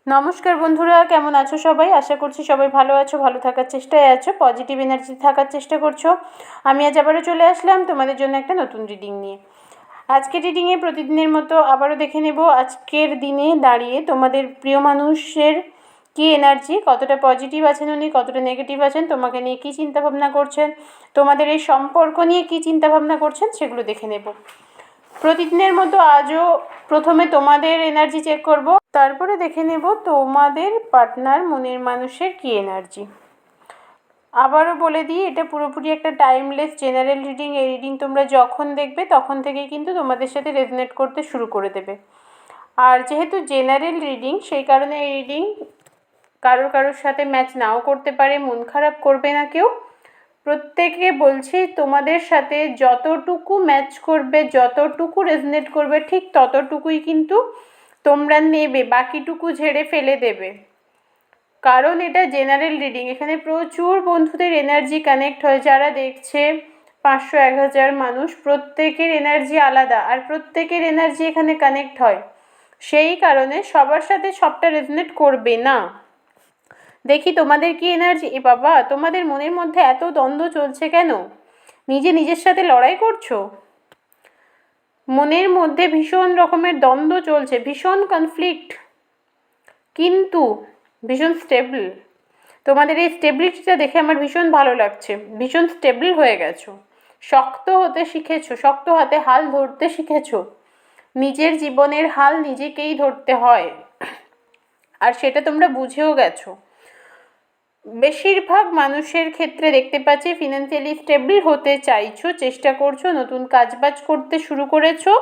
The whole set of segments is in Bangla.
নমস্কার বন্ধুরা, কেমন আছো সবাই? আশা করছি সবাই ভালো আছো, ভালো থাকার চেষ্টায় আছো, পজিটিভ এনার্জি থাকার চেষ্টা করছো। আমি আজ আবারও চলে আসলাম তোমাদের জন্য একটা নতুন রিডিং নিয়ে। আজকের রিডিংয়ে প্রতিদিনের মতো আবারও দেখে নেব আজকের দিনে দাঁড়িয়ে তোমাদের প্রিয় মানুষের কী এনার্জি, কতটা পজিটিভ আছেন উনি, কতটা নেগেটিভ আছেন, তোমাকে নিয়ে কী চিন্তাভাবনা করছেন, তোমাদের এই সম্পর্ক নিয়ে কী চিন্তাভাবনা করছেন সেগুলো দেখে নেব। প্রতিদিনের মতো আজও প্রথমে তোমাদের এনার্জি চেক করব, তারপরে দেখে নেব তোমাদের পার্টনার মনের মানুষের কী এনার্জি। আবারও বলে দিই, এটা পুরোপুরি একটা টাইমলেস জেনারেল রিডিং। এই রিডিং তোমরা যখন দেখবে তখন থেকেই কিন্তু তোমাদের সাথে রেজনেট করতে শুরু করে দেবে। আর যেহেতু জেনারেল রিডিং, সেই কারণে এই রিডিং কারোর সাথে ম্যাচ নাও করতে পারে, মন খারাপ করবে না কেউ। প্রত্যেকে বলছি, তোমাদের সাথে যতটুকু ম্যাচ করবে, যতটুকু রেজনেট করবে, ঠিক ততটুকুই কিন্তু তোমরা নেবে, বাকিটুকু ঝেড়ে ফেলে দেবে। কারণ এটা জেনারেল রিডিং, এখানে প্রচুর বন্ধুদের এনার্জি কানেক্ট হয়। যারা দেখছে 500-1000 মানুষ, প্রত্যেকের এনার্জি আলাদা, আর প্রত্যেকের এনার্জি এখানে কানেক্ট হয়। সেই কারণে সবার সাথে সবটা রেজনেট করবে না। দেখি তোমাদের কি এনার্জি। এ বাবা, তোমাদের মনের মধ্যে এত দ্বন্দ্ব চলছে কেন? নিজের সাথে লড়াই করছো? মনের মধ্যে ভীষণ রকমের দ্বন্দ্ব চলছে, ভীষণ কনফ্লিক্ট, কিন্তু ভীষণ স্টেবল। তোমাদের এই স্টেবিলিটিটা দেখে আমার ভীষণ ভালো লাগছে। ভীষণ স্টেবল হয়ে গেছো, শক্ত হতে শিখেছো, শক্ত হাতে হাল ধরতে শিখেছো। নিজের জীবনের হাল নিজেকেই ধরতে হয়, আর সেটা তোমরা বুঝেও গেছো। বেশিরভাগ মানুষের ক্ষেত্রে দেখতে পাচ্ছি ফিনান্সিয়ালি স্টেবল হতে চাইছো, চেষ্টা করছো, নতুন কাজবাজ করতে শুরু করেছো।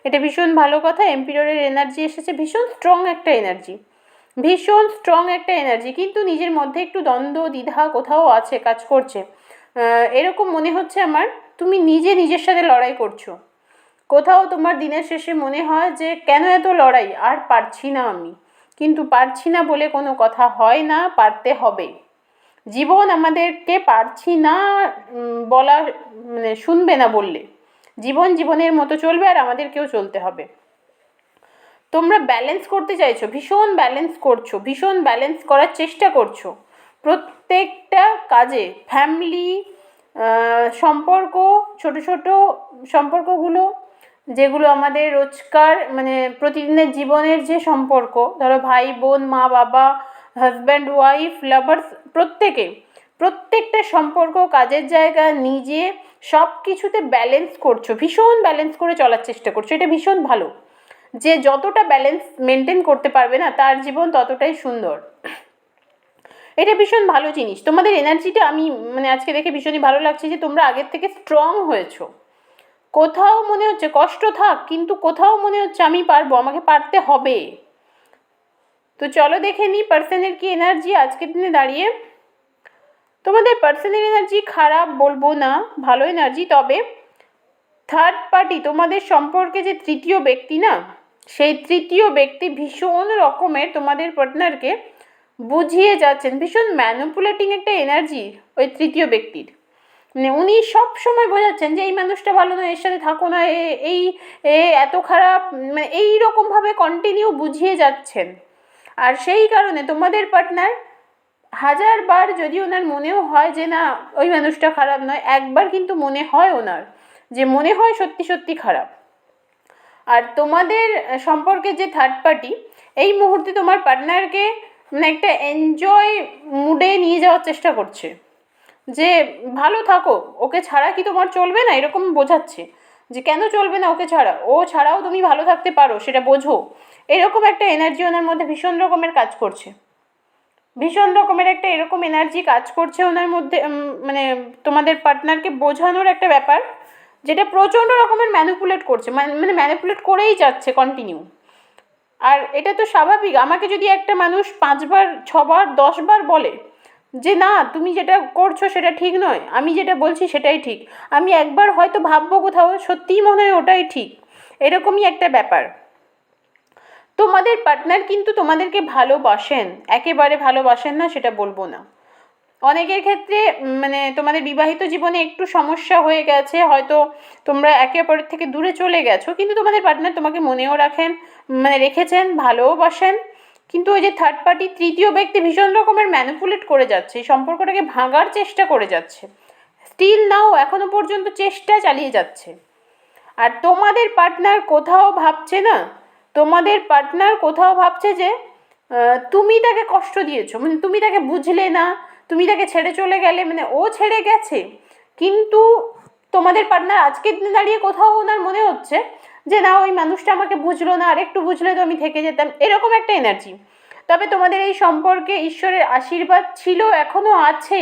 এটা ভীষণ ভালো কথা। এম্পিররের এনার্জি এসেছে, ভীষণ স্ট্রং একটা এনার্জি, ভীষণ স্ট্রং একটা এনার্জি, কিন্তু নিজের মধ্যে একটু দ্বন্দ্ব দ্বিধা কোথাও আছে, কাজ করছে। এরকম মনে হচ্ছে আমার, তুমি নিজের সাথে লড়াই করছো। কোথাও তোমার দিনের শেষে মনে হয় যে কেন এত লড়াই, আর পারছি না আমি। কিন্তু পারছি না বলে কোনো কথা হয় না, পারতে হবে। জীবন আমাদেরকে পারছি না বলা, মানে শুনবে না বললে। জীবন জীবনের মতো চলবে, আর আমাদেরকেও চলতে হবে। তোমরা ব্যালেন্স করতে চাইছো, ভীষণ ব্যালেন্স করছো, ভীষণ ব্যালেন্স করার চেষ্টা করছো প্রত্যেকটা কাজে। ফ্যামিলি, সম্পর্ক, ছোট ছোট সম্পর্কগুলো, যেগুলো আমাদের রোজকার মানে প্রতিদিনের জীবনের যে সম্পর্ক, ধরো ভাই বোন, মা বাবা, হাজব্যান্ড ওয়াইফ, লাভার্স, প্রত্যেকটা সম্পর্ক, কাজের জায়গা, নিজে, সব কিছুতে ব্যালেন্স করছো, ভীষণ ব্যালেন্স করে চলার চেষ্টা করছো। এটা ভীষণ ভালো, যে যতটা ব্যালেন্স মেনটেন করতে পারবে না, তার জীবন ততটাই সুন্দর। এটা ভীষণ ভালো জিনিস। তোমাদের এনার্জিটা আমি মানে আজকে দেখে ভীষণই ভালো লাগছে, যে তোমরা আগের থেকে স্ট্রং হয়েছো। কোথাও মনে হচ্ছে কষ্ট থাক, কিন্তু কোথাও মনে হচ্ছে আমি পারবো, আমাকে পারতে হবে। তো চলো দেখে নিই পার্সনের কি এনার্জি আজকের দিনে দাঁড়িয়ে। তোমাদের পার্সনের এনার্জি খারাপ বলবো না, ভালো এনার্জি। তবে থার্ড পার্টি, তোমাদের সম্পর্কে যে তৃতীয় ব্যক্তি না, সেই তৃতীয় ব্যক্তি ভীষণ রকমের তোমাদের পার্টনারকে বুঝিয়ে যাচ্ছেন। ভীষণ ম্যানিপুলেটিং একটা এনার্জি ওই তৃতীয় ব্যক্তির। মানে উনি সব সময় বোঝাচ্ছেন যে এই মানুষটা ভালো নয়, এর সাথে থাকো না, এ এত খারাপ, মানে এইরকমভাবে কন্টিনিউ বুঝিয়ে যাচ্ছেন। আর সেই কারণে তোমাদের পার্টনার 1000 বার যদি ওনার মনেও হয় যে না ওই মানুষটা খারাপ নয়, একবার কিন্তু মনে হয় ওনার, যে মনে হয় সত্যি সত্যি খারাপ। আর তোমাদের সম্পর্কে যে থার্ড পার্টি, এই মুহূর্তে তোমার পার্টনারকে মানে একটা এনজয় মুডে নিয়ে যাওয়ার চেষ্টা করছে, যে ভালো থাকো, ওকে ছাড়া কি তোমার চলবে না, এরকম বোঝাচ্ছে। যে কেন চলবে না ওকে ছাড়া, ও ছাড়াও তুমি ভালো থাকতে পারো, সেটা বোঝো। এরকম একটা এনার্জি ওনার মধ্যে ভীষণ রকমের কাজ করছে, ভীষণ রকমের একটা এরকম এনার্জি কাজ করছে ওনার মধ্যে। মানে তোমাদের পার্টনারকে বোঝানোর একটা ব্যাপার, যেটা প্রচণ্ড রকমের ম্যানিপুলেট করছে, মানে ম্যানিপুলেট করেই যাচ্ছে কন্টিনিউ। আর এটা তো স্বাভাবিক। আমাকে যদি একটা মানুষ 5 বার 6 বার 10 বার বলে যে না তুমি যেটা করছো সেটা ঠিক নয়, আমি যেটা বলছি সেটাই ঠিক, আমি একবার হয়তো ভাববো কোথাও সত্যিই মনে হয় ওটাই ঠিক, এরকমই একটা ব্যাপার। তোমাদের পার্টনার কিন্তু তোমাদেরকে ভালোবাসেন, একেবারে ভালোবাসেন না সেটা বলবো না। অনেকের ক্ষেত্রে মানে তোমাদের বিবাহিত জীবনে একটু সমস্যা হয়ে গেছে, হয়তো তোমরা একে অপরের থেকে দূরে চলে গেছো, কিন্তু তোমাদের পার্টনার তোমাকে মনেও রাখেন, মানে রেখেছেন, ভালোবাসেন। কিন্তু ওই যে থার্ড পার্টি তৃতীয় ব্যক্তি ভীষণ রকমের ম্যানিপুলেট করে যাচ্ছে, এই সম্পর্কটাকে ভাঙার চেষ্টা করে যাচ্ছে, স্টিল নাও এখনো পর্যন্ত চেষ্টা চালিয়ে যাচ্ছে। আর তোমাদের পার্টনার কোথাও ভাবছে না, তোমাদের পার্টনার কোথাও ভাবছে যে তুমি তাকে কষ্ট দিয়েছো, মানে তুমি তাকে বুঝলে না, তুমি তাকে ছেড়ে চলে গেলে, মানে ও ছেড়ে গেছে, কিন্তু তোমাদের পার্টনার আজকের দিনে দাঁড়িয়ে কোথাও ওনার মনে হচ্ছে যে না, ওই মানুষটা আমাকে বুঝলো না, আর একটু বুঝলে তো আমি থেকে যেতাম, এরকম একটা এনার্জি। তবে তোমাদের এই সম্পর্কে ঈশ্বরের আশীর্বাদ ছিল, এখনও আছে,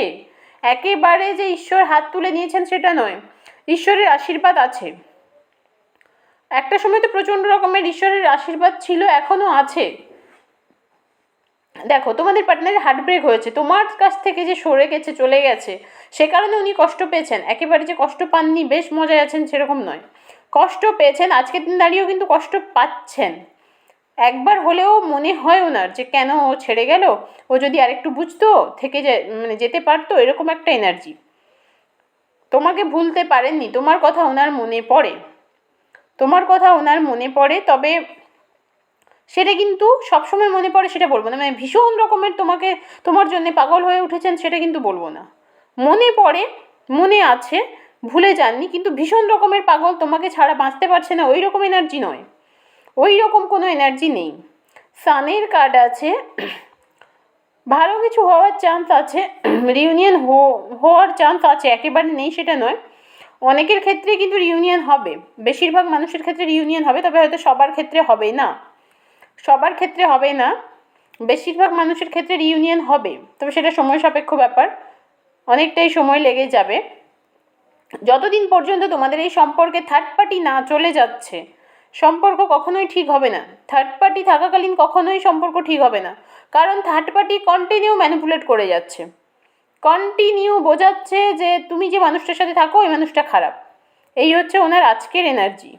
একেবারে যে ঈশ্বর হাত তুলে নিয়েছেন সেটা নয়, ঈশ্বরের আশীর্বাদ আছে। একটা সময় তো প্রচণ্ড রকমের ঈশ্বরের আশীর্বাদ ছিল, এখনও আছে। দেখো, তোমাদের পার্টনারের হার্ট ব্রেক হয়েছে, তোমার কাছ থেকে যে সরে গেছে, চলে গেছে, সে কারণে উনি কষ্ট পেয়েছেন। একেবারে যে কষ্ট পাননি, বেশ মজায় আছেন, সেরকম নয়, কষ্ট পেয়েছেন, আজকের দিন দাঁড়িয়েও কিন্তু কষ্ট পাচ্ছেন। একবার হলেও মনে হয় ওনার যে কেন ও ছেড়ে গেল, ও যদি আরেকটু বুঝতো, থেকে মানে যেতে পারতো, এরকম একটা এনার্জি। তোমাকে ভুলতে পারেননি, তোমার কথা ওনার মনে পড়ে, তোমার কথা ওনার মনে পড়ে। তবে সেটা কিন্তু সবসময় মনে পড়ে সেটা বলবো না, মানে ভীষণ রকমের তোমাকে, তোমার জন্য পাগল হয়ে উঠেছেন সেটা কিন্তু বলবো না। মনে পড়ে, মনে আছে, ভুলে যাননি, কিন্তু ভীষণ রকমের পাগল, তোমাকে ছাড়া বাঁচতে পারছে না, ওই রকম এনার্জি নয়, ওই রকম কোনো এনার্জি নেই। সানের কার্ড আছে, ভালো কিছু হওয়ার চান্স আছে, রিউনিয়ন হওয়ার চান্স আছে, একেবারে নেই সেটা নয়, অনেকের ক্ষেত্রে কিন্তু রিউনিয়ন হবে, বেশিরভাগ মানুষের ক্ষেত্রে রিউনিয়ন হবে, তবে হয়তো সবার ক্ষেত্রে হবে না, সবার ক্ষেত্রে হবে না, বেশিরভাগ মানুষের ক্ষেত্রে রিউনিয়ন হবে, তবে সেটা সময় সাপেক্ষ ব্যাপার, অনেকটাই সময় লেগে যাবে। যতদিন পর্যন্ত তোমাদের এই সম্পর্কে থার্ড পার্টি না চলে যাচ্ছে, সম্পর্ক কখনোই ঠিক হবে না। থার্ড পার্টি থাকাকালীন কখনোই সম্পর্ক ঠিক হবে না, কারণ থার্ড পার্টি কন্টিনিউ ম্যানিপুলেট করে যাচ্ছে, কন্টিনিউ বোঝাচ্ছে যে তুমি যে মানুষটার সাথে থাকো ওই মানুষটা খারাপ। এই হচ্ছে ওনার আজকের এনার্জি।